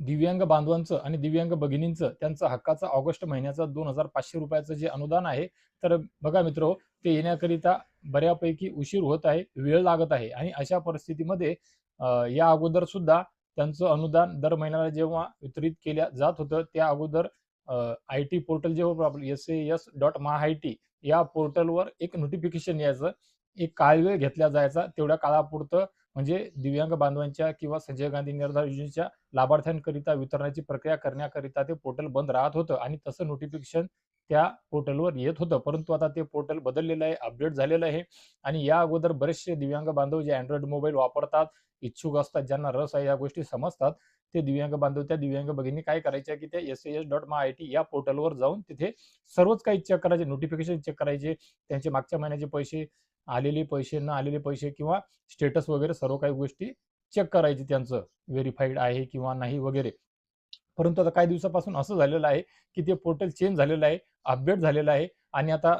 दिव्यांग बांधवांचं आणि दिव्यांग भगिनींचं त्यांचं हक्काचं ऑगस्ट महिन्याचा 2,500 रुपयाचं जे अनुदान आहे, तर बघा मित्रो, ते येण्याकरिता बऱ्यापैकी उशीर होत आहे, वेळ लागत आहे आणि अशा परिस्थितीमध्ये या अगोदर सुद्धा त्यांचं अनुदान दर महिन्याला जेव्हा वितरित केल्या जात होतं, त्या अगोदर आय-टी पोर्टल जे होतं आपलं sas.mahiती या पोर्टलवर एक नोटिफिकेशन यायचं. एक काळवेळ घेतला जायचा. तेवढ्या काळापुरतं म्हणजे दिव्यांग बांधवांच्या किंवा संजय गांधी निराधार योजनेच्या लाभार्थ्यांकरिता वितरणाची प्रक्रिया करण्याकरिता ते पोर्टल बंद राहत होतं आणि तसं नोटिफिकेशन त्या पोर्टलवर येत होतं. परंतु आता ते पोर्टल बदललेलं आहे, अपडेट झालेलं आहे आणि या अगोदर बरेचसे दिव्यांग बांधव जे अँड्रॉइड मोबाईल वापरतात, इच्छुक असतात, ज्यांना रस आहे, या गोष्टी समजतात, ते दिव्यांग बांधव, त्या दिव्यांग भगिनी काय करायच्या की त्या sas.mahiती या पोर्टलवर जाऊन तिथे सर्वच काही चेक करायचे, नोटिफिकेशन चेक करायचे, त्यांचे मागच्या महिन्याचे पैसे, आलेले पैसे, न आलेले पैसे किंवा स्टेटस वगैरे सर्व काही गोष्टी चेक करायची, त्यांचं व्हेरीफाईड आहे किंवा नाही वगैरे. परंतु आता काही दिवसापासून असं झालेलं आहे की ते पोर्टल चेंज झालेलं आहे, अपडेट झालेलं आहे आणि आता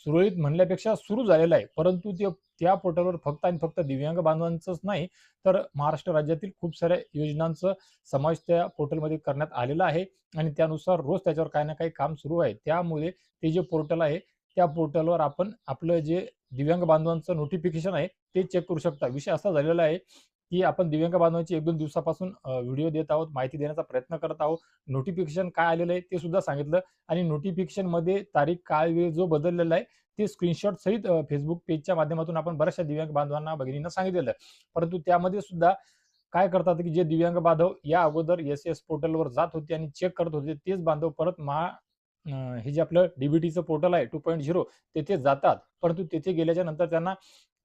सुरळीत म्हणल्यापेक्षा सुरू झालेलं आहे. परंतु ते त्या पोर्टलवर फक्त आणि फक्त दिव्यांग बांधवांचंच नाही, तर महाराष्ट्र राज्यातील खूप साऱ्या योजनांचा समावेश त्या पोर्टलमध्ये करण्यात आलेला आहे आणि त्यानुसार रोज त्याच्यावर काही ना काही काम सुरू आहे. त्यामुळे ते जे पोर्टल आहे, त्या पोर्टलवर आपण आपलं जे दिव्यांग बांधवांचं नोटिफिकेशन आहे ते चेक करू शकता. विषय असा झालेला आहे की आपण दिव्यांग बांधवांची 1-2 दिवसापासून व्हिडिओ देत आहोत, माहिती देण्याचा प्रयत्न करत आहोत. नोटिफिकेशन काय आलेलं आहे ते सुद्धा सांगितलं आणि नोटिफिकेशनमध्ये तारीख, काळ, वेळ जो बदललेला आहे ते स्क्रीनशॉट सहित Facebook पेजच्या माध्यमातून आपण बऱ्याचशा दिव्यांग बांधवांना, भगिनींना सांगितलेलं आहे. परंतु त्यामध्ये सुद्धा काय करतात की जे दिव्यांग बांधव या अगोदर एस पोर्टलवर जात होते आणि चेक करत होते, तेच बांधव परत हे जे आपलं डीबीटीचं पोर्टल आहे 2.0 तेथे जातात. परंतु तेथे गेल्याच्या नंतर त्यांना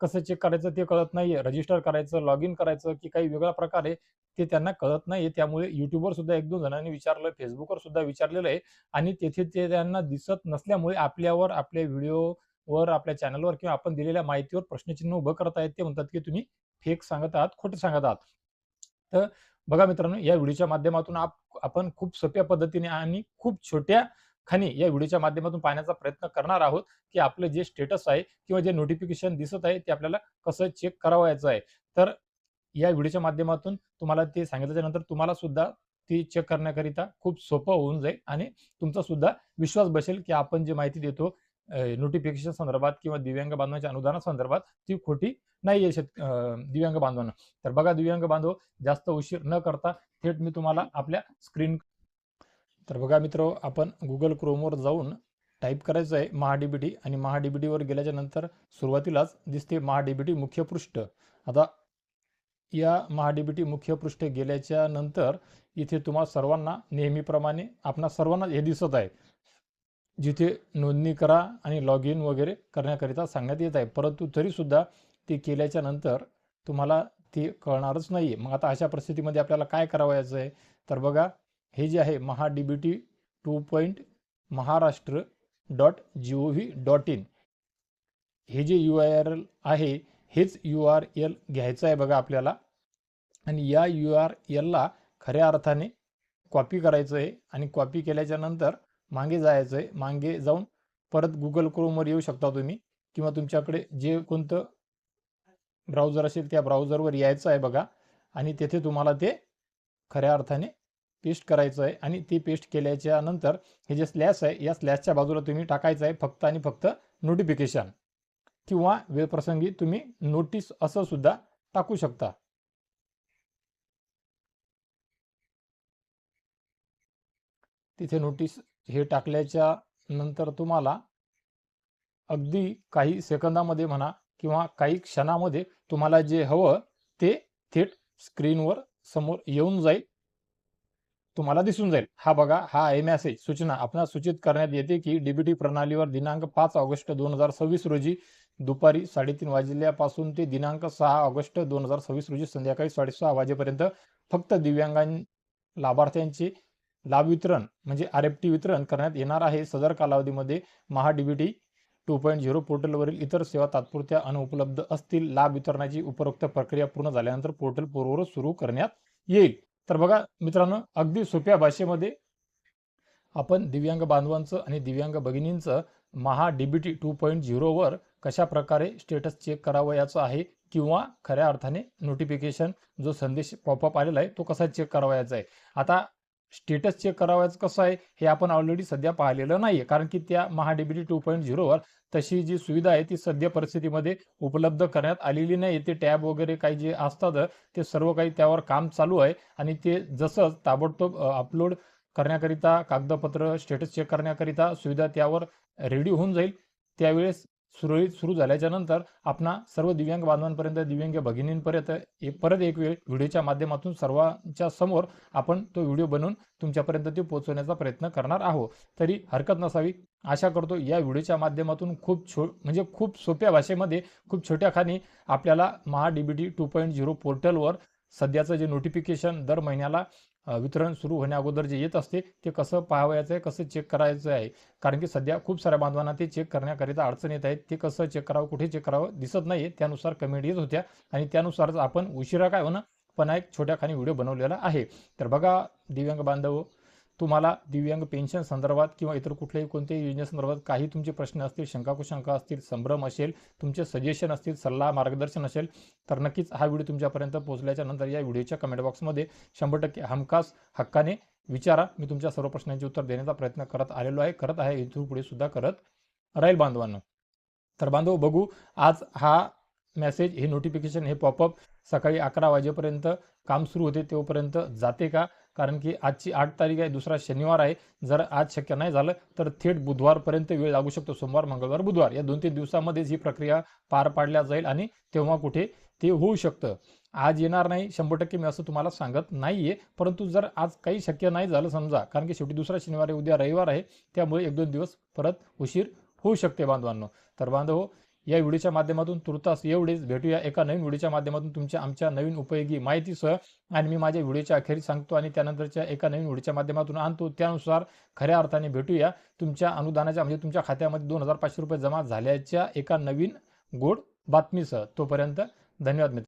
कसं चेक करायचं ते कळत नाहीये. रजिस्टर करायचं, लॉग इन करायचं की काही वेगळा प्रकार आहे, ते त्यांना कळत नाहीये. त्यामुळे YouTubeवर सुद्धा 1-2 जणांनी विचारलं, Facebookवर सुद्धा विचारलेलं आहे आणि तेथे ते त्यांना दिसत नसल्यामुळे आपल्यावर, आपल्या व्हिडिओवर, आपल्या चॅनलवर किंवा आपण दिलेल्या माहितीवर प्रश्नचिन्ह उभं करत आहेत. ते म्हणतात की तुम्ही फेक सांगत आहात, खोटं सांगत आहात. तर बघा मित्रांनो, या व्हिडिओच्या माध्यमातून आपण खूप सोप्या पद्धतीने आणि खूप छोट्या खाणी या व्हिडिओच्या माध्यमातून पाहण्याचा प्रयत्न करणार आहोत, की आपलं जे स्टेटस आहे किंवा जे नोटिफिकेशन दिसत आहे, ते आपल्याला कसं चेक करावयाचं आहे. तर या व्हिडिओच्या माध्यमातून तुम्हाला ते सांगितल्याच्या नंतर तुम्हाला सुद्धा ती चेक करण्याकरिता खूप सोपं होऊन जाईल आणि तुमचा सुद्धा विश्वास बसेल, की आपण जी माहिती देतो नोटिफिकेशन संदर्भात किंवा दिव्यांग बांधवांच्या अनुदानासंदर्भात ती खोटी नाहीये दिव्यांग बांधवांना. तर बघा दिव्यांग बांधव, जास्त उशीर न करता थेट मी तुम्हाला आपल्या स्क्रीन तर बघा मित्र, आपण Google Chromeवर जाऊन टाईप करायचं आहे महाडीबीटी आणि महाडीबीटीवर गेल्याच्या नंतर सुरुवातीलाच दिसते महाडीबीटी मुख्य पृष्ठ. आता या महाडीबीटी मुख्य पृष्ठ गेल्याच्या नंतर इथे तुम्हाला सर्वांना नेहमीप्रमाणे आपणा सर्वांना हे दिसत आहे, जिथे नोंदणी करा आणि लॉग इन वगैरे करण्याकरिता सांगण्यात येत आहे. परंतु तरीसुद्धा ते केल्याच्या नंतर तुम्हाला ते कळणारच नाही आहे. मग आता अशा परिस्थितीमध्ये आपल्याला काय करावयाचं आहे? तर बघा, हे जे आहे महाडीबीटी 2.महाराष्ट्र.gov.in हे जे URL आहे, हेच URL घ्यायचं आहे बघा आपल्याला आणि या URLला खऱ्या अर्थाने कॉपी करायचं आहे आणि कॉपी केल्याच्या नंतर मागे जायचं आहे. मागे जाऊन परत Google Chromeवर येऊ शकता तुम्ही किंवा तुमच्याकडे जे कोणतं ब्राउझर असेल त्या ब्राउझरवर यायचं आहे बघा आणि तेथे तुम्हाला ते खऱ्या अर्थाने पेस्ट करायचं आहे आणि ते पेस्ट केल्याच्या नंतर हे जे स्लॅश आहे, या स्लॅशच्या बाजूला तुम्ही टाकायचं आहे फक्त आणि फक्त नोटिफिकेशन किंवा वेळप्रसंगी तुम्ही नोटीस असं सुद्धा टाकू शकता. तिथे नोटीस हे टाकल्याच्या नंतर तुम्हाला अगदी काही सेकंदामध्ये म्हणा किंवा काही क्षणामध्ये तुम्हाला जे हवं ते थेट स्क्रीनवर समोर येऊन जाईल, तुम्हाला दिसून जाईल. हा बघा, हा आहे मेसेज, सूचना आपणास सूचित करण्यात येते की डीबीटी प्रणालीवर दिनांक 5 ऑगस्ट 2026 रोजी दुपारी 3:30 वाजल्यापासून ते दिनांक 6 ऑगस्ट 2026 रोजी संध्याकाळी 6:30 वाजेपर्यंत फक्त दिव्यांग लाभार्थ्यांचे लाभ वितरण म्हणजे RFT वितरण करण्यात येणार आहे. सदर कालावधीमध्ये महाडीबीटी 2.0 पोर्टलवरील इतर सेवा तात्पुरत्या अनुपलब्ध असतील. लाभ वितरणाची उपरोक्त प्रक्रिया पूर्ण झाल्यानंतर पोर्टल पूर्ववत सुरू करण्यात येईल. तर बघा मित्रांनो, अगदी सोप्या भाषेमध्ये आपण दिव्यांग बांधवांचं आणि दिव्यांग भगिनींचं महाडीबीटी 2.0 वर कशा प्रकारे स्टेटस चेक करावयाचं आहे किंवा खऱ्या अर्थाने नोटिफिकेशन जो संदेश पॉपअप आलेला आहे तो कसा चेक करावयाचा आहे. आता स्टेटस चेक करावयाचं कसं आहे हे आपण ऑलरेडी सध्या पाहिलेलं नाहीये, कारण की त्या महाडीबीटी 2.0 वर तशी जी सुविधा आहे ती सध्या परिस्थितीमध्ये उपलब्ध करण्यात आलेली नाही. ते टॅब वगैरे काही जे असतात ते सर्व काही त्यावर काम चालू आहे आणि ते जसं ताबडतोब अपलोड करण्याकरिता कागदपत्र स्टेटस चेक करण्याकरिता सुविधा त्यावर रेडी होऊन जाईल. त्यावेळेस सुरळीत सुरू झाल्याच्या नंतर आपणा सर्व दिव्यांग बांधवांपर्यंत, दिव्यांग भगिनींपर्यंत परत एक वेळ व्हिडिओच्या माध्यमातून सर्वांच्या समोर आपण तो व्हिडिओ बनवून तुमच्यापर्यंत ते पोहोचवण्याचा प्रयत्न करणार आहोत. तरी हरकत नसावी. आशा करतो या व्हिडिओच्या माध्यमातून खूप सोप्या भाषेमध्ये खूप छोट्या खाणी आपल्याला महाडीबीटी 2.0 पोर्टलवर सध्याचं जे नोटिफिकेशन दर महिन्याला वितरण सुरू होण्या अगोदर जे येत असते ते कसं पाहावयाचं आहे, कसं चेक करायचं आहे. कारण की सध्या खूप साऱ्या बांधवांना ते चेक करण्याकरिता अडचण येत आहेत. ते कसं चेक करावं, कुठे चेक करावं दिसत नाही. त्यानुसार कमेंट येत होत्या आणि त्यानुसारच आपण उशिरा काय होणं पण एक छोट्या खाणी व्हिडिओ बनवलेला आहे. तर बघा दिव्यांग बांधव, तुम्हाला दिव्यांग पेन्शन संदर्भात किंवा इतर कुठल्याही कोणत्याही योजनेसंदर्भात काही तुमचे प्रश्न असतील, शंका असतील, संभ्रम असेल, तुमचे सजेशन असतील, सल्ला मार्गदर्शन असेल तर नक्कीच हा व्हिडिओ तुमच्यापर्यंत पोहोचल्याच्या नंतर या व्हिडिओच्या कमेंट बॉक्समध्ये 100% हमखास हक्काने विचारा. मी तुमच्या सर्व प्रश्नांची उत्तर देण्याचा प्रयत्न करत आहे इथून पुढे सुद्धा करत राहील बांधवांनो. तर बांधव बघू आज हा मेसेज, हे नोटिफिकेशन, हे पॉपअप सकाळी 11 वाजेपर्यंत काम सुरू होते तोपर्यंत जाते का. कारण की आजची 8 तारीख आहे, दुसरा शनिवार आहे. जर आज शक्य नाही झालं तर थेट बुधवारपर्यंत वेळ लागू शकतो. सोमवार, मंगळवार, बुधवार या 2-3 दिवसामध्येच ही प्रक्रिया पार पाडल्या जाईल आणि तेव्हा कुठे ते होऊ शकतं. आज येणार नाही 100% मी असं तुम्हाला सांगत नाहीये, परंतु जर आज काही शक्य नाही झालं समजा, कारण की शेवटी दुसरा शनिवार आहे, उद्या रविवार आहे, त्यामुळे 1-2 दिवस परत उशीर होऊ शकते बांधवांनो. तर बांधव या व्हिडिओच्या माध्यमातून तुर्तास एवढेच. भेटूया एका नवीन व्हिडिओच्या माध्यमातून आमच्या नवीन उपयोगी माहितीसह. आणि मी माझ्या व्हिडिओच्या अखेरी सांगतो आणि त्यानंतरच्या एका नवीन व्हिडिओच्या माध्यमातून आणतो. त्यानुसार खऱ्या अर्थाने भेटूया तुमच्या अनुदानाच्या म्हणजे तुमच्या खात्यामध्ये 2,500 रुपये जमा झाल्याच्या एका नवीन गोड बातमीसह. तोपर्यंत धन्यवाद मित्र.